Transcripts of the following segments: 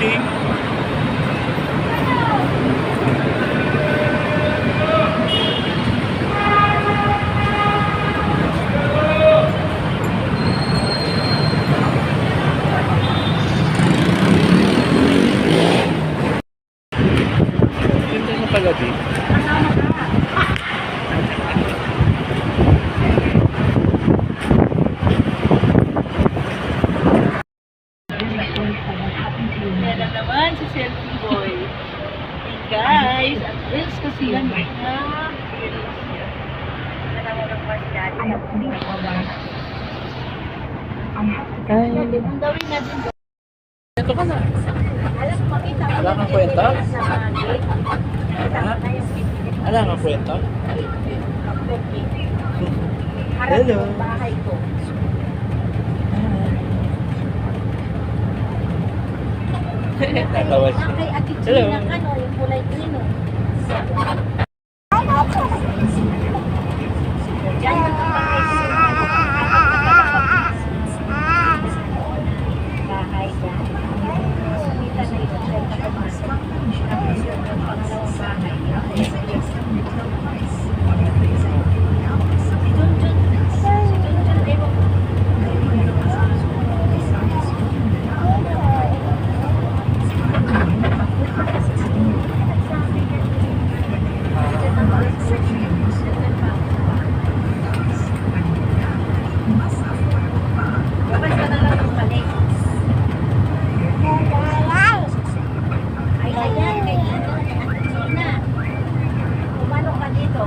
building. Ganda na pala dito. Meron naman si Selfie Boy. Hey guys, at reels kasi yan. Ay, Ang gawin natin doon. ito ka na. Alam, makita mo Wala yung kang kwenta? sa gate. Kita mo na yung gate. Wala nga kwenta. Harap Hello. yung bahay ko. Tatawa siya. Ang kay Ate Hello. Gina, ano, yung kulay green, no? Diyan yung bahay dyan. Sumita na ito siya sa pumasok. Tapos yung pangalawang bahay. Si Junjun, ewan ko. Babas ka na lang yung mali. Ay, ayan, kay Gina, kay Ate Gina. Umano ka dito.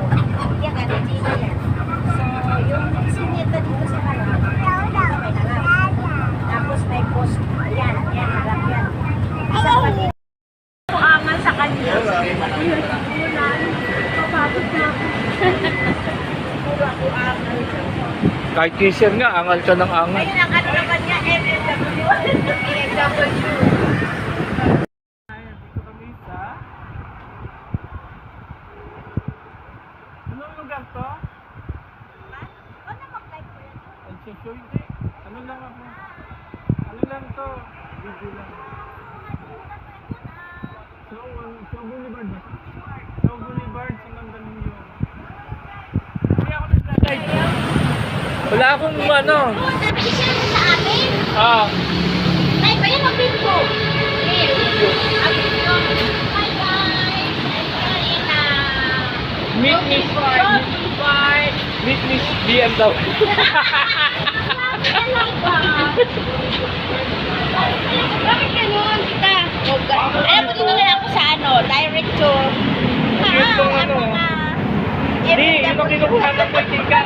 Yan, Ate Gina yan. So, yung sinita dito sa harap, may harap. Tapos may post. Ayan, yan, harap yan. Isa pa dito. Angal sa kanya. Ayun, ulan. Papagod na ako. Puro ako angal. Kahit kisser nga, angal ka ng angal. Ayun ang ano naman niya, MLW. MLW. Dito kami sa... Anong lugar to? Ano mag-like ko yan? Show hindi. Ano lang ako? Ano lang to? Video lang. Show Boulevard ba? Show Boulevard sa Mandaluyong. Hindi ako naglalike. Wala akong ano. Sabi ko siya sa amin. Ah. Ay, ba yan ang bingo? Ang bingo. Hi guys. Ayun na. Meet Miss Boulevard. Meet Miss BMW. Bakit ganun, tita? Alam mo, dito na lang ako sa ano, direct to. Yun tong ano. Hindi, yun ang kinukuha ng ikaw.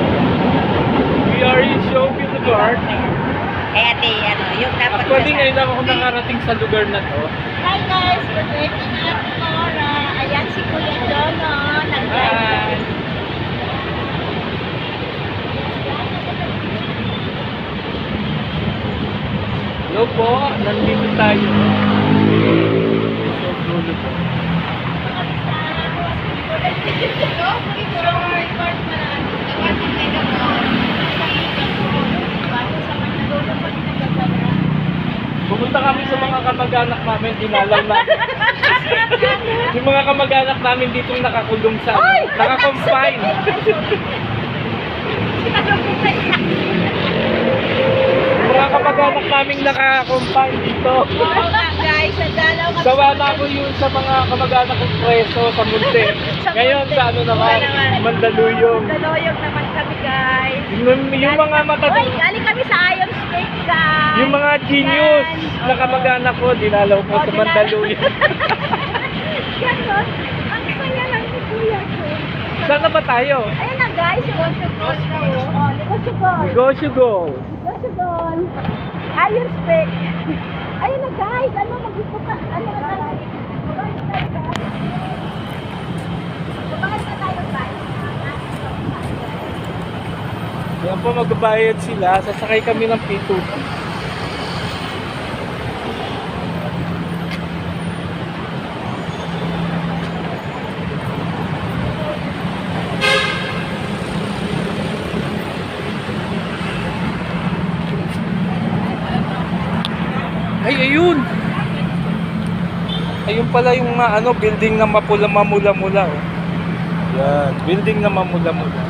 We are in Show Boulevard. Kaya ate, ano, yung dapat Actually, ngayon lang ako nakarating sa lugar na to. Hi guys, good evening at Nora. Ayan si Kuya Dono. Hi! Hello po, nandito tayo. Show Boulevard. Pumunta kami sa mga kamag-anak namin, dinalaw na. Yung mga kamag-anak namin dito nakakulong sa naka-confine. Yung mga kamag-anak namin naka-confine dito. Oo nga guys, nagdalaw kami. Sawa na ako yun sa mga kamag-anak kong preso sa Munti. Ngayon sa ano naman, Mandaluyong. Mandaluyong naman kami guys. Yung mga matanda, Uy, galing kami sa Iron Spring guys. yung mga genius na kamag-anak ko, dinalaw ko sa Mandaluyong. Ganon, ang saya lang si Kuya ko. Saan na ba tayo? Ayun na guys, yung Negosyo na oh. Negosyo Go to go. Negosyo Iron Spring. Ayun na guys, ano mag-ito ka? Ano na tayo? Bakit na tayo guys? Yan po, magbabayad sila. Sasakay kami ng P2. Ay, ayun. Ayun pala yung building na mamula-mula. Oh. Yan, building na mamula-mula.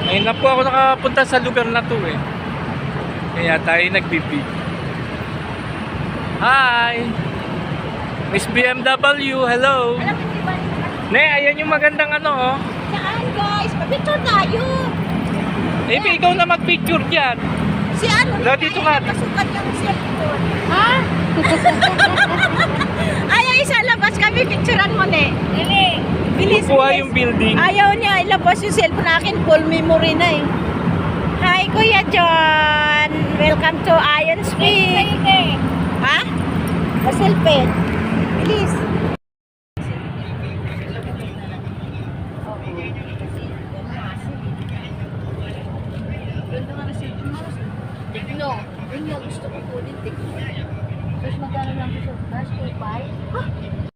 Ngayon na po ako nakapunta sa lugar na to eh. Kaya tayo nagbibig. Hi! Miss BMW, hello! Alam mo, di ba? Ne, ayan yung magandang oh. Saan guys? Papicture tayo. Eh, ikaw na mag-picture dyan. Si ano? Wala, dito ka. Pasukan yung cellphone. Ha? Ayaw isa labas kami. Picturean mo ne. Dili. Bilis, Kukuha bilis. yung building. Ayaw niya ilabas yung cellphone akin. Full memory na eh. Hi Kuya John. Welcome to Iron Speak. Ha? Pasilpin. Bilis. Tigno. Yun yung gusto ko kunin. Tigno. Tapos magkano lang gusto? Last 2.5?